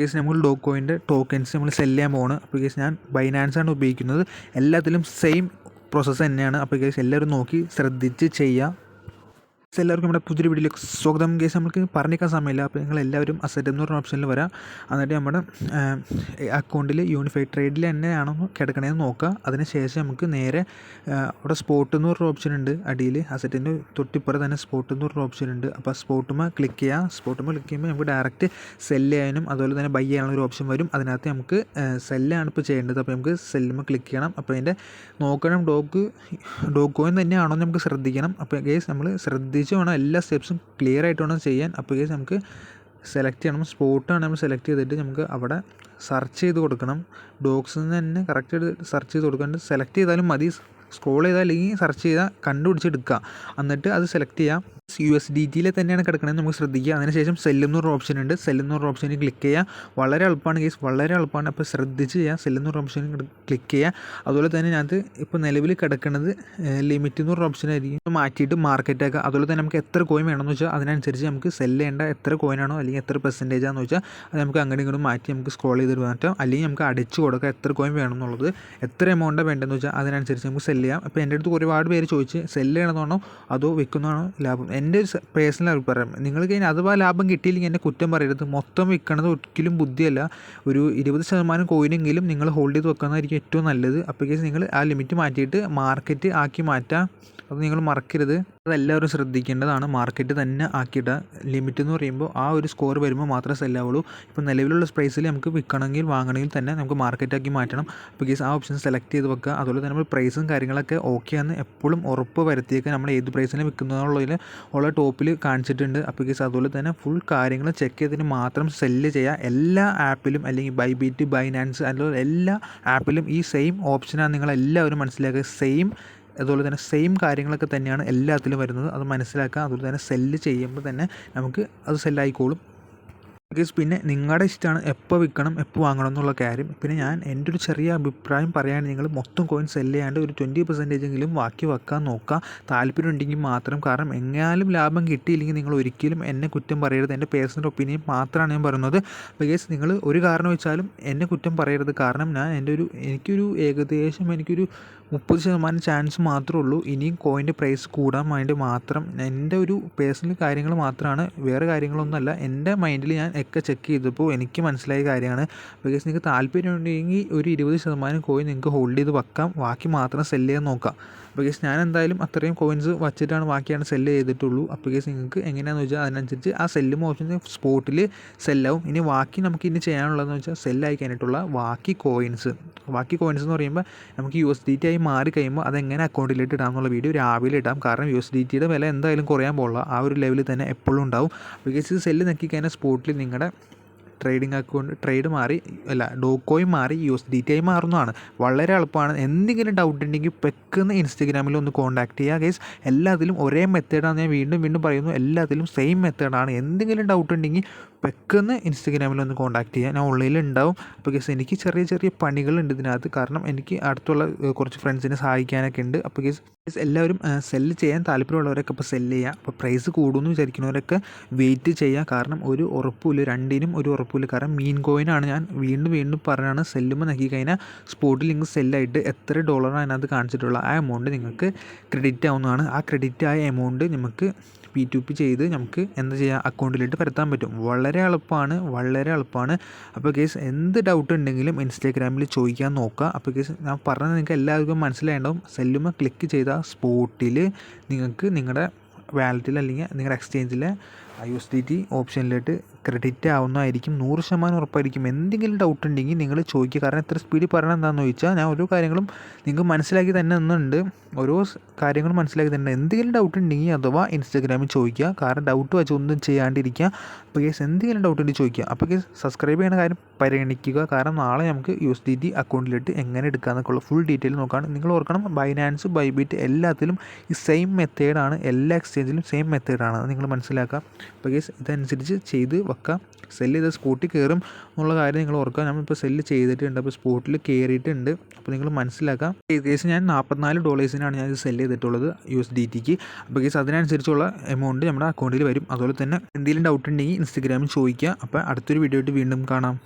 Case നമ്മൾ ഡോക്കോയിൻ്റെ tokens നമ്മൾ cell ചെയ്യാൻ പോകണം. അപ്പോൾ കേസ് ഞാൻ ബൈനാൻസാണ് ഉപയോഗിക്കുന്നത്. എല്ലാത്തിലും സെയിം പ്രോസസ്സ് തന്നെയാണ്. അപ്പോൾ കേസ് എല്ലാവരും നോക്കി ശ്രദ്ധിച്ച് ചെയ്യുക. എല്ലാവർക്കും നമ്മുടെ പുതിയൊരു വീഡിയോയിലേക്ക് സ്വാഗതം. കേസ് നമുക്ക് പറഞ്ഞിരിക്കാൻ സമയമില്ല. അപ്പോൾ നിങ്ങൾ എല്ലാവരും അസറ്റ് എന്ന് പറഞ്ഞ ഓപ്ഷനിൽ വരാം. എന്നിട്ട് നമ്മുടെ അക്കൗണ്ടിൽ യൂണിഫൈഡ് ട്രേഡിൽ തന്നെയാണോ കിടക്കണേന്ന് നോക്കുക. അതിനുശേഷം നമുക്ക് നേരെ അവിടെ സ്പോട്ട് എന്ന് പറഞ്ഞ ഓപ്ഷൻ ഉണ്ട് അടിയിൽ. അസറ്റിൻ്റെ തൊട്ടിപ്പുറം തന്നെ സ്പോട്ട് എന്ന് പറഞ്ഞ ഓപ്ഷൻ ഉണ്ട്. അപ്പോൾ സ്പോട്ടുമ്പോൾ ക്ലിക്ക് ചെയ്യുക. സ്പോട്ടുമ്പോൾ ക്ലിക്ക് ചെയ്യുമ്പോൾ നമുക്ക് ഡയറക്റ്റ് സെല്ല് ചെയ്യാനും അതുപോലെ തന്നെ ബൈ ചെയ്യാനുള്ള ഒരു ഓപ്ഷൻ വരും. അതിനകത്ത് നമുക്ക് സെല്ലാണ് ഇപ്പോൾ ചെയ്യേണ്ടത്. അപ്പോൾ നമുക്ക് സെല്ലുമ്പോൾ ക്ലിക്ക് ചെയ്യണം. അപ്പോൾ അതിൻ്റെ നോക്കണം ഡോക്കോയിൻ തന്നെയാണോ നമുക്ക് ശ്രദ്ധിക്കണം. അപ്പോൾ കേസ് നമ്മൾ ശ്രദ്ധിച്ച് വേണം എല്ലാ സ്റ്റെപ്സും ക്ലിയർ ആയിട്ട് വേണം ചെയ്യാൻ. അപ്പോൾ കേസ് നമുക്ക് സെലക്ട് ചെയ്യണം. സ്പോട്ടാണ് നമ്മൾ സെലക്ട് ചെയ്തിട്ട് നമുക്ക് അവിടെ സെർച്ച് ചെയ്ത് കൊടുക്കണം. ഡോക്സിൽ നിന്ന് തന്നെ കറക്റ്റ് സെർച്ച് ചെയ്ത് കൊടുക്കാണ്ട് സെലക്ട് ചെയ്താലും മതി. സ്ക്രോൾ ചെയ്താൽ അല്ലെങ്കിൽ സെർച്ച് ചെയ്താൽ കണ്ടുപിടിച്ചെടുക്കുക. എന്നിട്ട് അത് സെലക്ട് ചെയ്യാം. USDT തന്നെയാണ് കിടക്കണമെന്ന് നമുക്ക് ശ്രദ്ധിക്കുക. അതിനുശേഷം സെല്ലെന്നൊരു ഓപ്ഷൻ ഉണ്ട്. സെല്ലെന്നൊരു ഓപ്ഷനിൽ ക്ലിക്ക് ചെയ്യുക. വളരെ എളുപ്പമാണ് കേസ്, വളരെ എളുപ്പമാണ്. അപ്പോൾ ശ്രദ്ധിച്ച് ചെയ്യുക. സെല്ലെന്നൊരു ഓപ്ഷനിൽ ക്ലിക്ക് ചെയ്യുക. അതുപോലെ തന്നെ അതിനകത്ത് ഇപ്പോൾ നിലവിൽ കിടക്കുന്നത് ലിമിറ്റ് എന്നൊരു ഓപ്ഷനായിരിക്കും. മാറ്റിയിട്ട് മാർക്കറ്റ് ആക്കുക. അതുപോലെ തന്നെ നമുക്ക് എത്ര കോയിൻ വേണമെന്ന് വെച്ചാൽ അതിനനുസരിച്ച് നമുക്ക് സെല്ല് ചെയ്യേണ്ട എത്ര കോയിനാണോ അല്ലെങ്കിൽ എത്ര പെർസെൻറ്റേജ് ആണെന്ന് വെച്ചാൽ അത് നമുക്ക് അങ്ങോട്ടും ഇങ്ങോട്ടും മാറ്റി നമുക്ക് സ്ക്രോൾ ചെയ്ത് മാറ്റാം. അല്ലെങ്കിൽ നമുക്ക് അടിച്ച് കൊടുക്കുക എത്ര കോയിൻ വേണം എന്നുള്ളത്. എത്ര എമൗണ്ടാണ് വേണ്ടതെന്ന് വെച്ചാൽ അതിനനുസരിച്ച് നമുക്ക് സെല്ല് ചെയ്യാം. അപ്പോൾ എൻ്റെ അടുത്ത് ഒരുപാട് പേര് ചോദിച്ച് സെല്ല് ചെയ്യണമെന്നാണോ അതോ വിൽക്കുന്നതാണോ ലാഭം. എൻ്റെ ഒരു പേഴ്സണൽ അഭിപ്രായം, നിങ്ങൾക്ക് കഴിഞ്ഞാൽ അഥവാ ലാഭം കിട്ടിയില്ലെങ്കിൽ എന്നെ കുറ്റം പറയരുത്. മൊത്തം വിൽക്കണത് ഒരിക്കലും ബുദ്ധിയല്ല. ഒരു 20% കോയിനെങ്കിലും നിങ്ങൾ ഹോൾഡ് ചെയ്ത് വെക്കുന്നതായിരിക്കും ഏറ്റവും നല്ലത്. അപ്പോൾ നിങ്ങൾ ആ ലിമിറ്റ് മാറ്റിയിട്ട് മാർക്കറ്റ് ആക്കി മാറ്റാം. അത് നിങ്ങൾ മറക്കരുത്. അതെല്ലാവരും ശ്രദ്ധിക്കേണ്ടതാണ്. മാർക്കറ്റ് തന്നെ ആക്കിയിടുക. ലിമിറ്റ് എന്ന് പറയുമ്പോൾ ആ ഒരു സ്കോർ വരുമ്പോൾ മാത്രമേ സെല്ലാവുള്ളൂ. ഇപ്പോൾ നിലവിലുള്ള പ്രൈസിൽ നമുക്ക് വിൽക്കണമെങ്കിൽ വാങ്ങണമെങ്കിൽ തന്നെ നമുക്ക് മാർക്കറ്റാക്കി മാറ്റണം. അപ്പോൾ ആ ഓപ്ഷൻ സെലക്ട് ചെയ്ത് വെക്കുക. അതുപോലെ തന്നെ നമ്മൾ പ്രൈസും കാര്യങ്ങളൊക്കെ ഓക്കെ ആണെന്ന് എപ്പോഴും ഉറപ്പ് വരുത്തിയേക്കുക. നമ്മൾ ഏത് പ്രൈസിന് വിൽക്കുന്നതിനുള്ളതിൽ ഉള്ള ടോപ്പിൽ കാണിച്ചിട്ടുണ്ട്. അപ്പോൾ അതുപോലെ തന്നെ ഫുൾ കാര്യങ്ങൾ ചെക്ക് ചെയ്തതിന് മാത്രം സെല്ല് ചെയ്യുക. എല്ലാ ആപ്പിലും അല്ലെങ്കിൽ ബൈബിറ്റ്, ബൈനാൻസ് അതുപോലെ എല്ലാ ആപ്പിലും ഈ സെയിം ഓപ്ഷനാണ്. നിങ്ങളെല്ലാവരും മനസ്സിലാക്കുക. അതുപോലെ തന്നെ സെയിം കാര്യങ്ങളൊക്കെ തന്നെയാണ് എല്ലാത്തിലും വരുന്നത്. അത് മനസ്സിലാക്കുക. അതുപോലെ തന്നെ സെല്ല് ചെയ്യുമ്പോൾ തന്നെ നമുക്ക് അത് സെല്ലായിക്കോളും. പിന്നെ നിങ്ങളുടെ ഇഷ്ടമാണ് എപ്പോൾ വിൽക്കണം എപ്പോൾ വാങ്ങണം എന്നുള്ള കാര്യം. പിന്നെ ഞാൻ എൻ്റെ ഒരു ചെറിയ അഭിപ്രായം പറയുകയാണെങ്കിൽ നിങ്ങൾ മൊത്തം കോയിൻ സെല്ല് ചെയ്യാണ്ട് ഒരു 20% ബാക്കി വെക്കാൻ നോക്കുക. താല്പര്യം ഉണ്ടെങ്കിൽ മാത്രം. കാരണം എങ്ങനെയാലും ലാഭം കിട്ടിയില്ലെങ്കിൽ നിങ്ങൾ ഒരിക്കലും എന്നെ കുറ്റം പറയരുത്. എൻ്റെ പേഴ്സണൽ ഒപ്പീനിയൻ മാത്രമാണ് ഞാൻ പറയുന്നത്. ബിക്കോസ് നിങ്ങൾ ഒരു കാരണം വെച്ചാലും എന്നെ കുറ്റം പറയരുത്. കാരണം ഞാൻ എനിക്കൊരു ഏകദേശം 30% ചാൻസ് മാത്രമേ ഉള്ളൂ. ഇനിയും കോയിൻ്റെ പ്രൈസ് കൂടാൻ വേണ്ടി മാത്രം എൻ്റെ ഒരു പേഴ്സണൽ കാര്യങ്ങൾ മാത്രമാണ്, വേറെ കാര്യങ്ങളൊന്നുമല്ല. എൻ്റെ മൈൻഡിൽ ഞാൻ ഒക്കെ ചെക്ക് ചെയ്തപ്പോൾ എനിക്ക് മനസ്സിലായ കാര്യമാണ്. ബിക്കോസ് നിങ്ങൾക്ക് താല്പര്യം ഉണ്ടെങ്കിൽ ഒരു 20% കോയിൻ നിങ്ങൾക്ക് ഹോൾഡ് ചെയ്ത് വെക്കാം. ബാക്കി മാത്രം സെല്ല് ചെയ്യാൻ നോക്കാം. ബിക്കോസ് ഞാൻ എന്തായാലും അത്രയും കോയിൻസ് വച്ചിട്ടാണ് ബാക്കിയാണ് സെല്ല് ചെയ്തിട്ടുള്ളൂ. അപ്പോൾ നിങ്ങൾക്ക് എങ്ങനെയാണെന്ന് വെച്ചാൽ അതിനനുസരിച്ച് ആ സെല്ലും ഓപ്ഷൻ സ്പോട്ടിൽ സെല്ലാവും. ഇനി ബാക്കി നമുക്ക് ഇനി ചെയ്യാനുള്ളതെന്ന് വെച്ചാൽ സെല്ലായി കഴിഞ്ഞിട്ടുള്ള ബാക്കി കോയിൻസ് എന്ന് പറയുമ്പോൾ നമുക്ക് USDT ആയി മാറി കഴിയുമ്പോൾ അതെങ്ങനെ അക്കൗണ്ടിലിട്ട് ഇടാമെന്നുള്ള വീഡിയോ രാവിലെ ഇടാം. കാരണം USDTയുടെ വില എന്തായാലും കുറയാൻ പോകില്ല. ആ ഒരു ലെവലിൽ തന്നെ എപ്പോഴും ഉണ്ടാവും. ബിക്കോസ് ഇത് സെല്ല് നോക്കി കഴിഞ്ഞാൽ സ്പോട്ടിൽ നിങ്ങളുടെ ട്രേഡിംഗ് അക്കൗണ്ട് ഡോക്കോയും മാറി USDT ആയി മാറുന്നതാണ്. വളരെ എളുപ്പമാണ്. എന്തെങ്കിലും ഡൗട്ട് ഉണ്ടെങ്കിൽ പെട്ടെന്ന് ഇൻസ്റ്റഗ്രാമിൽ ഒന്ന് കോൺടാക്ട് ചെയ്യുക. ഗൈസ് എല്ലാത്തിലും ഒരേ മെത്തേഡാണ്. ഞാൻ വീണ്ടും പറയുന്നു, എല്ലാത്തിലും സെയിം മെത്തേഡാണ്. എന്തെങ്കിലും ഡൗട്ട് ഉണ്ടെങ്കിൽ പെട്ടെന്ന് ഇൻസ്റ്റഗ്രാമിൽ ഒന്ന് കോൺടാക്ട് ചെയ്യുക. ഞാൻ ഓൺലൈനിൽ ഉണ്ടാവും. അപ്പോൾ ഗൈസ് എനിക്ക് ചെറിയ പണികളുണ്ട് ഇതിനകത്ത്. കാരണം എനിക്ക് അടുത്തുള്ള കുറച്ച് ഫ്രണ്ട്സിനെ സഹായിക്കാനൊക്കെ ഉണ്ട്. അപ്പോൾ ഗൈസ് എല്ലാവരും സെല്ല് ചെയ്യാൻ താല്പര്യമുള്ളവരൊക്കെ ഇപ്പോൾ സെല്ല് ചെയ്യുക. അപ്പോൾ പ്രൈസ് കൂടുമെന്ന് വിചാരിക്കുന്നവരൊക്കെ വെയിറ്റ് ചെയ്യുക. കാരണം ഒരു ഉറപ്പില്ല, രണ്ടിനും ഒരു ഉറപ്പില്ല. കാരണം മീൻ കോയിനാണ്. ഞാൻ വീണ്ടും പറഞ്ഞാണ്, സെല്ലുമ്പോൾ നോക്കി കഴിഞ്ഞാൽ സ്പോട്ടിൽ നിങ്ങൾക്ക് സെല്ലായിട്ട് എത്ര ഡോളറാണ് അതിനകത്ത് കാണിച്ചിട്ടുള്ള ആ എമൗണ്ട് നിങ്ങൾക്ക് ക്രെഡിറ്റ് ആവുന്നതാണ്. ആ ക്രെഡിറ്റ് ആയ എമൗണ്ട് നമുക്ക് P2P ചെയ്ത് നമുക്ക് എന്താ ചെയ്യുക, അക്കൗണ്ടിലിട്ട് പരത്താൻ പറ്റും. വളരെ എളുപ്പമാണ്. അപ്പോൾ കേസ് എന്ത് ഡൗട്ട് ഉണ്ടെങ്കിലും ഇൻസ്റ്റാഗ്രാമിൽ ചോദിക്കാൻ നോക്കുക. അപ്പോൾ കേസ് ഞാൻ പറഞ്ഞത് നിങ്ങൾക്ക് എല്ലാവർക്കും മനസ്സിലായിട്ടുണ്ടാവും. സെല്ലുമ്പോൾ ക്ലിക്ക് ചെയ്ത സ്പോട്ടിൽ നിങ്ങൾക്ക് നിങ്ങളുടെ വാലറ്റിൽ അല്ലെങ്കിൽ നിങ്ങളുടെ എക്സ്ചേഞ്ചിലെ USDT ഓപ്ഷനിലോട്ട് ക്രെഡിറ്റ് ആവുന്നതായിരിക്കും. 100% ഉറപ്പായിരിക്കും. എന്തെങ്കിലും ഡൗട്ട് ഉണ്ടെങ്കിൽ നിങ്ങൾ ചോദിക്കുക. കാരണം എത്ര സ്പീഡിൽ പറയണം എന്താണെന്ന് ചോദിച്ചാൽ ഞാൻ ഓരോ കാര്യങ്ങളും നിങ്ങൾക്ക് മനസ്സിലാക്കി തന്നെ തന്നുണ്ട്. ഓരോ കാര്യങ്ങളും മനസ്സിലാക്കി തന്നെ. എന്തെങ്കിലും ഡൗട്ട് ഉണ്ടെങ്കിൽ അഥവാ ഇൻസ്റ്റാഗ്രാമിൽ ചോദിക്കുക. കാരണം ഡൗട്ട് വെച്ച് ഒന്നും ചെയ്യാണ്ടിരിക്കുക. അപ്പോൾ കേസ് എന്തെങ്കിലും ഡൗട്ട് ഉണ്ടെങ്കിൽ ചോദിക്കുക. അപ്പോൾ കേസ് സബ്സ്ക്രൈബ് ചെയ്യുന്ന കാര്യം പരിഗണിക്കുക. കാരണം നാളെ നമുക്ക് USDT അക്കൗണ്ടിലിട്ട് എങ്ങനെ എടുക്കാമെന്നൊക്കെ ഉള്ള ഫുൾ ഡീറ്റെയിൽ നോക്കുകയാണ്. നിങ്ങൾ ഓർക്കണം, ബൈനാൻസ്, ബൈബിറ്റ് എല്ലാത്തിലും ഈ സെയിം മെത്തേഡാണ്. എല്ലാ എക്സ്ചേഞ്ചിലും സെയിം മെത്തേഡാണ്. അത് നിങ്ങൾ മനസ്സിലാക്കുക. അപ്പോൾ കേസ് ഇതനുസരിച്ച് ചെയ്ത് വെക്കുക. സെല്ല് ചെയ്ത് സ്പോട്ടിൽ കയറും എന്നുള്ള കാര്യം നിങ്ങൾ ഓർക്കുക. നമ്മളിപ്പോൾ സെല്ല് ചെയ്തിട്ടുണ്ട്, അപ്പോൾ സ്പോട്ടിൽ കയറിയിട്ടുണ്ട്. അപ്പോൾ നിങ്ങൾ മനസ്സിലാക്കാം. ഏകദേശം ഞാൻ $44 ഞാൻ ഇത് സെല്ല് ചെയ്തിട്ടുള്ളത് USDTക്ക്. അപ്പോൾ കേസ് അതിനനുസരിച്ചുള്ള എമൗണ്ട് നമ്മുടെ അക്കൗണ്ടിൽ വരും. അതുപോലെ തന്നെ എന്തെങ്കിലും ഡൗട്ട് ഉണ്ടെങ്കിൽ ഇൻസ്റ്റഗ്രാമിൽ ചോദിക്കുക. അപ്പോൾ അടുത്തൊരു വീഡിയോ ആയിട്ട് വീണ്ടും കാണാം.